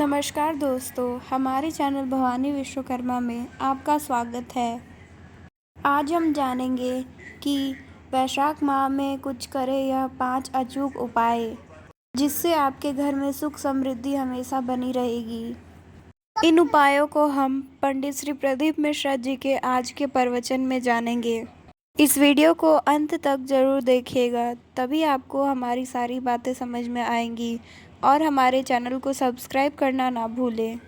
नमस्कार दोस्तों, हमारे चैनल भवानी विश्वकर्मा में आपका स्वागत है। आज हम जानेंगे कि वैशाख माह में कुछ करें यह 5 अचूक उपाय, जिससे आपके घर में सुख समृद्धि हमेशा बनी रहेगी। इन उपायों को हम पंडित श्री प्रदीप मिश्रा जी के आज के प्रवचन में जानेंगे। इस वीडियो को अंत तक जरूर देखिएगा, तभी आपको हमारी सारी बातें समझ में आएंगी और हमारे चैनल को सब्सक्राइब करना ना भूलें।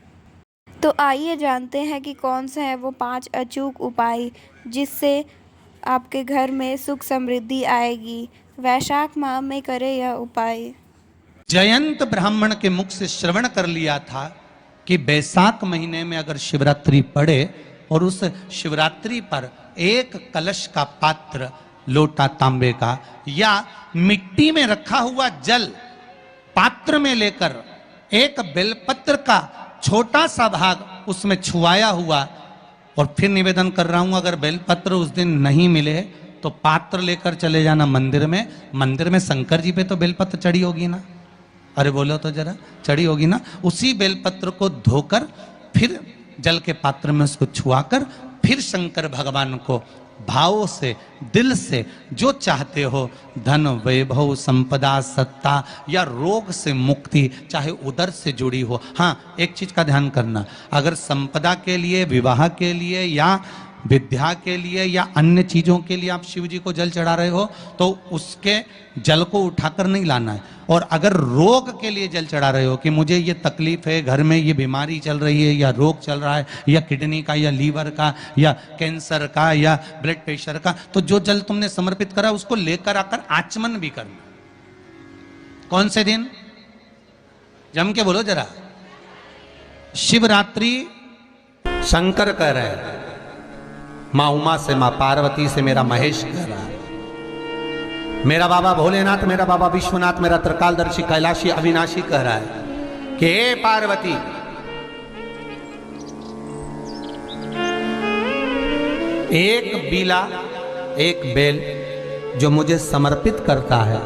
तो आइए जानते हैं कि कौन से हैं वो 5 अचूक उपाय जिससे आपके घर में सुख समृद्धि आएगी। वैशाख माह में करें यह उपाय। जयंत ब्राह्मण के मुख से श्रवण कर लिया था कि बैसाख महीने में अगर शिवरात्रि पड़े और उस शिवरात्रि पर एक कलश का पात्र, लोटा तांबे का या मिट्टी में रखा हुआ जल पात्र में लेकर एक बेलपत्र का छोटा सा भाग उसमें छुआया हुआ, और फिर निवेदन कर रहा हूं अगर बेलपत्र उस दिन नहीं मिले तो पात्र लेकर चले जाना मंदिर में। मंदिर में शंकर जी पे तो बेलपत्र चढ़ी होगी ना, अरे बोलो तो जरा, चढ़ी होगी ना। उसी बेलपत्र को धोकर फिर जल के पात्र में उसको छुआकर फिर शंकर भगवान को भावों से, दिल से जो चाहते हो, धन वैभव संपदा सत्ता या रोग से मुक्ति, चाहे उदर से जुड़ी हो। हाँ, एक चीज का ध्यान करना, अगर संपदा के लिए, विवाह के लिए या विद्या के लिए या अन्य चीजों के लिए आप शिव जी को जल चढ़ा रहे हो तो उसके जल को उठाकर नहीं लाना है। और अगर रोग के लिए जल चढ़ा रहे हो कि मुझे ये तकलीफ है, घर में ये बीमारी चल रही है या रोग चल रहा है या किडनी का या लीवर का या कैंसर का या ब्लड प्रेशर का, तो जो जल तुमने समर्पित करा उसको लेकर आकर आचमन भी करना। कौन से दिन? जम के बोलो जरा। शिवरात्रि शंकर कह रहे हैं, माँ उमा से, माँ पार्वती से मेरा महेश कह रहा है, मेरा बाबा भोलेनाथ, मेरा बाबा विश्वनाथ, मेरा त्रिकालदर्शी कैलाशी अविनाशी कह रहा है कि हे पार्वती, एक बीला, एक बेल जो मुझे समर्पित करता है,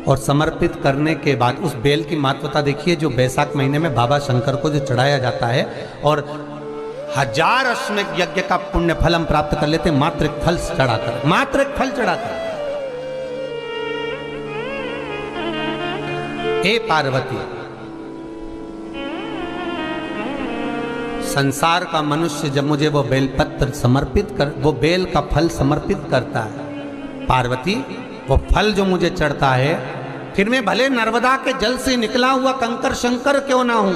और समर्पित करने के बाद उस बेल की महत्वता देखिए, जो बैसाख महीने में बाबा शंकर को जो चढ़ाया जाता है और 1000 अश्वमेध यज्ञ का पुण्य फल हम प्राप्त कर लेते, मात्र एक फल चढ़ाकर, मात्र एक फल चढ़ाकर। हे पार्वती, संसार का मनुष्य जब मुझे वो बेलपत्र समर्पित कर, वो बेल का फल समर्पित करता है, पार्वती वो फल जो मुझे चढ़ता है, फिर मैं भले नर्मदा के जल से निकला हुआ कंकर शंकर क्यों ना हूं,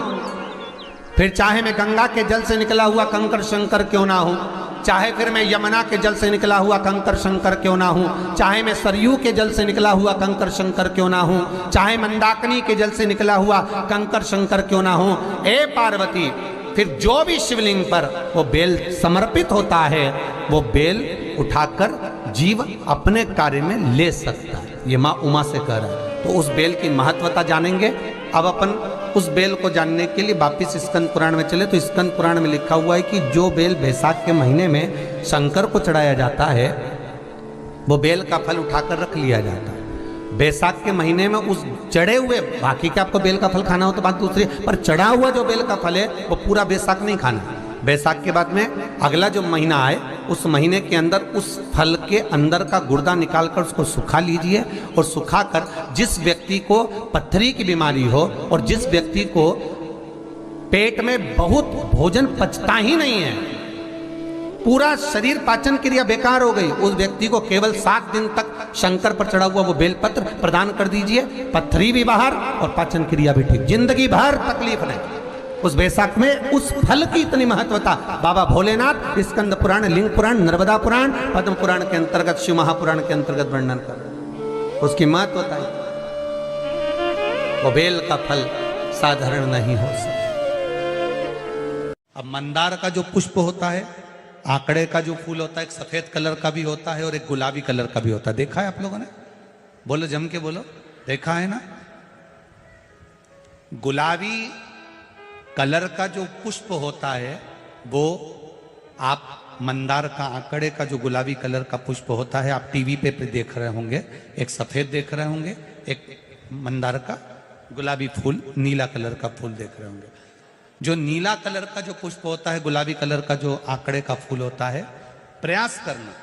फिर चाहे मैं गंगा के जल से निकला हुआ कंकर शंकर क्यों ना हूं, चाहे फिर मैं यमुना के जल से निकला हुआ कंकर शंकर क्यों ना हूं, चाहे मैं सरयू के जल से निकला हुआ कंकर शंकर क्यों ना हूं, चाहे मंदाकिनी के जल से निकला हुआ कंकर शंकर क्यों ना हूं, ए पार्वती, फिर जो भी शिवलिंग पर वो बेल समर्पित होता है वो बेल उठाकर जीव अपने कार्य में ले सकता है। ये माँ उमा से कह रहा है। तो उस बेल की महत्वता जानेंगे। अब अपन उस बेल को जानने के लिए वापिस स्कंद पुराण में चले, तो स्कंद पुराण में लिखा हुआ है कि जो बेल बैसाख के महीने में शंकर को चढ़ाया जाता है वो बेल का फल उठाकर रख लिया जाता है। बैसाख के महीने में उस चढ़े हुए, बाकी का आपको बेल का फल खाना हो तो बात दूसरी, पर चढ़ा हुआ जो बेल का फल है वो पूरा बैसाख नहीं खाना। बैसाख के बाद में अगला जो महीना आए उस महीने के अंदर उस फल के अंदर का गुर्दा निकालकर उसको सुखा लीजिए, और सुखाकर जिस व्यक्ति को पथरी की बीमारी हो और जिस व्यक्ति को पेट में बहुत भोजन पचता ही नहीं है, पूरा शरीर पाचन क्रिया बेकार हो गई, उस व्यक्ति को केवल 7 दिन तक शंकर पर चढ़ा हुआ वो बेलपत्र प्रदान कर दीजिए। पथरी भी बाहर और पाचन क्रिया भी ठीक, जिंदगी भर तकलीफ नहीं। उस बैसाख में उस फल की इतनी महत्वता बाबा भोलेनाथ स्कंद पुराण, लिंग पुराण, नर्मदा पुराण, पद्म पुराण के अंतर्गत, शिव महापुराण के अंतर्गत वर्णन कर, उसकी महत्वता है। वो बेल का फल साधारण नहीं हो सकता। अब मंदार का जो पुष्प होता है, आंकड़े का जो फूल होता है, एक सफेद कलर का भी होता है और एक गुलाबी कलर का भी होता है। देखा है आप लोगों ने? बोलो, जम के बोलो, देखा है ना? गुलाबी कलर का जो पुष्प होता है वो आप मंदार का, आंकड़े का जो गुलाबी कलर का पुष्प होता है, आप टीवी पे देख रहे होंगे, एक सफेद देख रहे होंगे, एक मंदार का गुलाबी फूल, नीला कलर का फूल देख रहे होंगे। जो नीला कलर का जो पुष्प होता है, गुलाबी कलर का जो आंकड़े का फूल होता है, प्रयास करना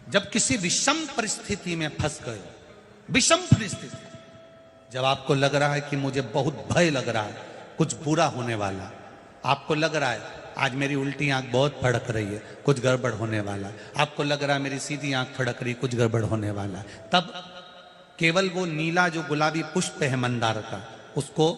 जब किसी विषम परिस्थिति में फंस गए, विषम परिस्थिति, जब आपको लग रहा है कि मुझे बहुत भय लग रहा है, कुछ बुरा होने वाला, आपको लग रहा है आज मेरी उल्टी आंख बहुत फड़क रही है, कुछ गड़बड़ होने वाला, आपको लग रहा है मेरी सीधी आंख फड़क रही, कुछ गड़बड़ होने वाला, तब केवल वो नीला जो गुलाबी पुष्प है मंदार का, उसको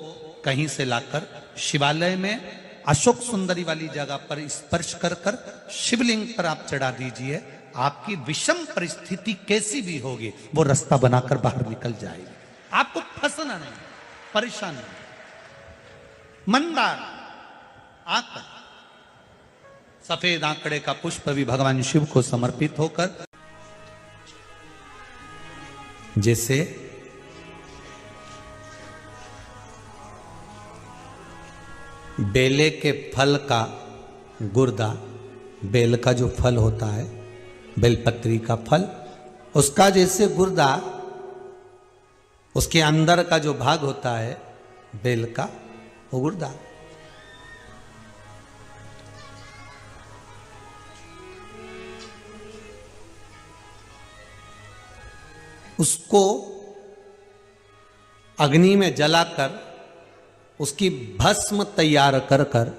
कहीं से लाकर शिवालय में अशोक सुंदरी वाली जगह पर स्पर्श कर कर शिवलिंग पर आप चढ़ा दीजिए। आपकी विषम परिस्थिति कैसी भी होगी वो रास्ता बनाकर बाहर निकल जाएगी, आपको फंसना नहीं, परेशान नहीं। मंदार आंकड़ा, सफेद आंकड़े का पुष्प भी भगवान शिव को समर्पित होकर, जैसे बेले के फल का गुर्दा, बेल का जो फल होता है, बेलपत्री का फल, उसका जैसे गुर्दा, उसके अंदर का जो भाग होता है बेल का, वो गुर्दा, उसको अग्नि में जलाकर उसकी भस्म तैयार कर कर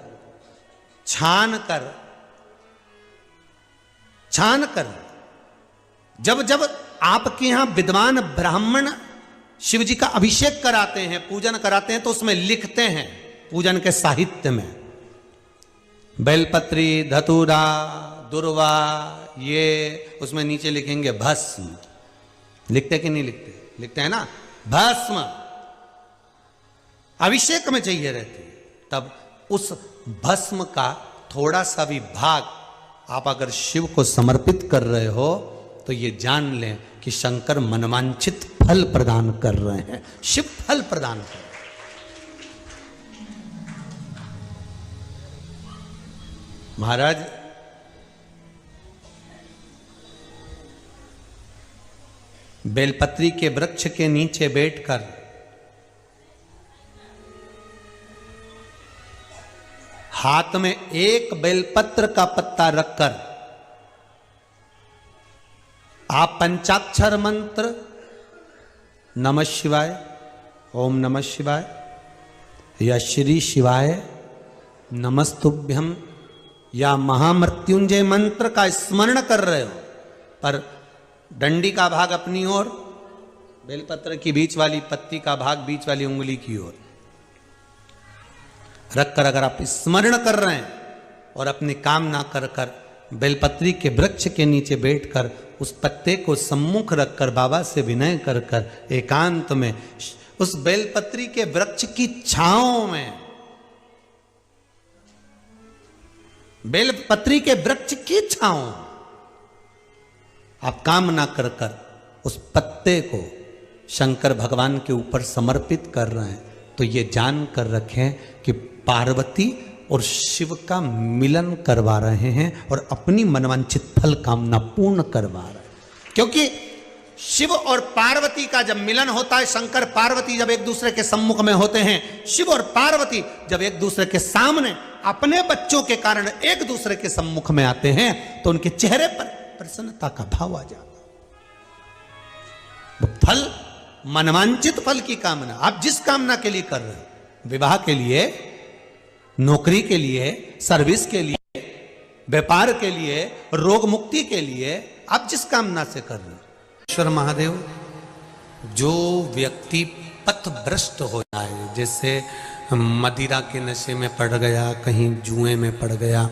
छान कर जब जब आपके यहां विद्वान ब्राह्मण शिव जी का अभिषेक कराते हैं, पूजन कराते हैं, तो उसमें लिखते हैं पूजन के साहित्य में, बेलपत्री, धतूरा, दुर्वा, ये उसमें नीचे लिखेंगे भस्म। लिखते कि नहीं लिखते? लिखते हैं ना, भस्म अभिषेक में चाहिए रहती है। तब उस भस्म का थोड़ा सा भी भाग आप अगर शिव को समर्पित कर रहे हो तो ये जान लें कि शंकर मनवांछित फल प्रदान कर रहे हैं, शिव फल प्रदान कर रहे हैं। महाराज बेलपत्री के वृक्ष के नीचे बैठकर हाथ में एक बेलपत्र का पत्ता रखकर आप पंचाक्षर मंत्र नमः शिवाय, ओम नमः शिवाय या श्री शिवाय नमस्तुभ्यम या महामृत्युंजय मंत्र का स्मरण कर रहे हो, पर डंडी का भाग अपनी ओर, बेलपत्र की बीच वाली पत्ती का भाग बीच वाली उंगली की ओर रखकर अगर आप स्मरण कर रहे हैं और अपनी कामना कर कर बेलपत्री के वृक्ष के नीचे बैठकर उस पत्ते को सम्मुख रखकर बाबा से विनय कर कर एकांत में उस बेलपत्री के वृक्ष की छांव में, बेलपत्री के वृक्ष की छांव आप कामना कर कर उस पत्ते को शंकर भगवान के ऊपर समर्पित कर रहे हैं, तो ये जान कर रखें कि पार्वती और शिव का मिलन करवा रहे हैं और अपनी मनवांछित फल कामना पूर्ण करवा रहे हैं। क्योंकि शिव और पार्वती का जब मिलन होता है, शंकर पार्वती जब एक दूसरे के सम्मुख में होते हैं, शिव और पार्वती जब एक दूसरे के सामने अपने बच्चों के कारण एक दूसरे के सम्मुख में आते हैं, तो उनके चेहरे पर प्रसन्नता का भाव आ जाता है। वो फल, मनवांचित फल की कामना, आप जिस कामना के लिए कर रहे हो, विवाह के लिए, नौकरी के लिए, सर्विस के लिए, व्यापार के लिए, रोग मुक्ति के लिए, आप जिस कामना से कर रहे हो, ईश्वर महादेव, जो व्यक्ति पथभ्रष्ट हो जाए, जैसे मदिरा के नशे में पड़ गया, कहीं जुए में पड़ गया,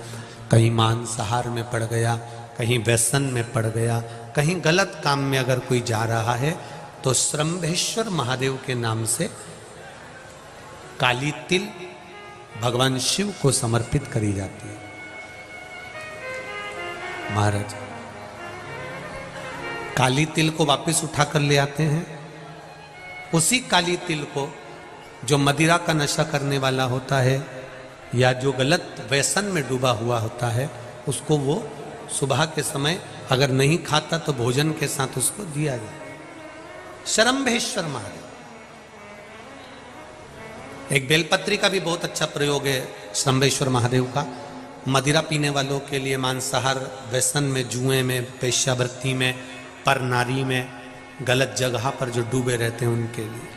कहीं मांसाहार में पड़ गया, कहीं व्यसन में पड़ गया, कहीं गलत काम में अगर कोई जा रहा है, तो श्रंभेश्वर महादेव के नाम से काली तिल भगवान शिव को समर्पित करी जाती है। महाराज काली तिल को वापस उठा कर ले आते हैं, उसी काली तिल को जो मदिरा का नशा करने वाला होता है या जो गलत व्यसन में डूबा हुआ होता है, उसको वो सुबह के समय अगर नहीं खाता तो भोजन के साथ उसको दिया जाए। श्रम्भेश्वर महादेव। एक बेलपत्री का भी बहुत अच्छा प्रयोग है श्रम्भेश्वर महादेव का। मदिरा पीने वालों के लिए, मांसाहार, व्यसन में, जुए में, वेश्यावृत्ति में, पर नारी में, गलत जगह पर जो डूबे रहते हैं उनके लिए।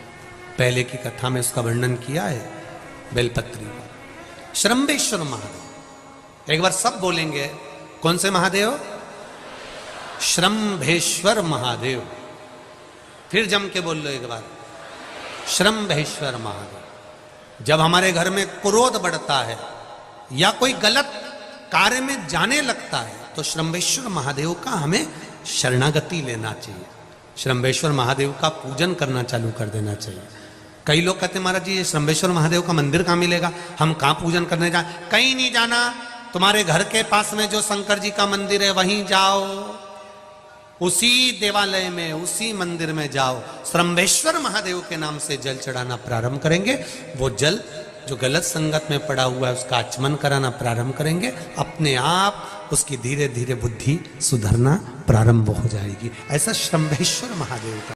पहले की कथा में उसका वर्णन किया है बेलपत्री का। श्रम्भेश्वर महादेव, एक बार सब बोलेंगे, कौन से महादेव? श्रम्भेश्वर महादेव। फिर जम के बोल लो एक बार, श्रम्भेश्वर महादेव। जब हमारे घर में क्रोध बढ़ता है या कोई गलत कार्य में जाने लगता है तो श्रम्भेश्वर महादेव का हमें शरणागति लेना चाहिए, श्रम्भेश्वर महादेव का पूजन करना चालू कर देना चाहिए। कई लोग कहते हैं महाराज जी ये श्रम्भेश्वर महादेव का मंदिर कहाँ मिलेगा, हम कहाँ पूजन करने जाए? कहीं नहीं जाना, तुम्हारे घर के पास में जो शंकर जी का मंदिर है वहीं जाओ, उसी देवालय में, उसी मंदिर में जाओ। श्रम्भेश्वर महादेव के नाम से जल चढ़ाना प्रारंभ करेंगे। वो जल जो गलत संगत में पड़ा हुआ है उसका आचमन कराना प्रारंभ करेंगे। अपने आप उसकी धीरे धीरे बुद्धि सुधरना प्रारंभ हो जाएगी। ऐसा श्रम्भेश्वर महादेव का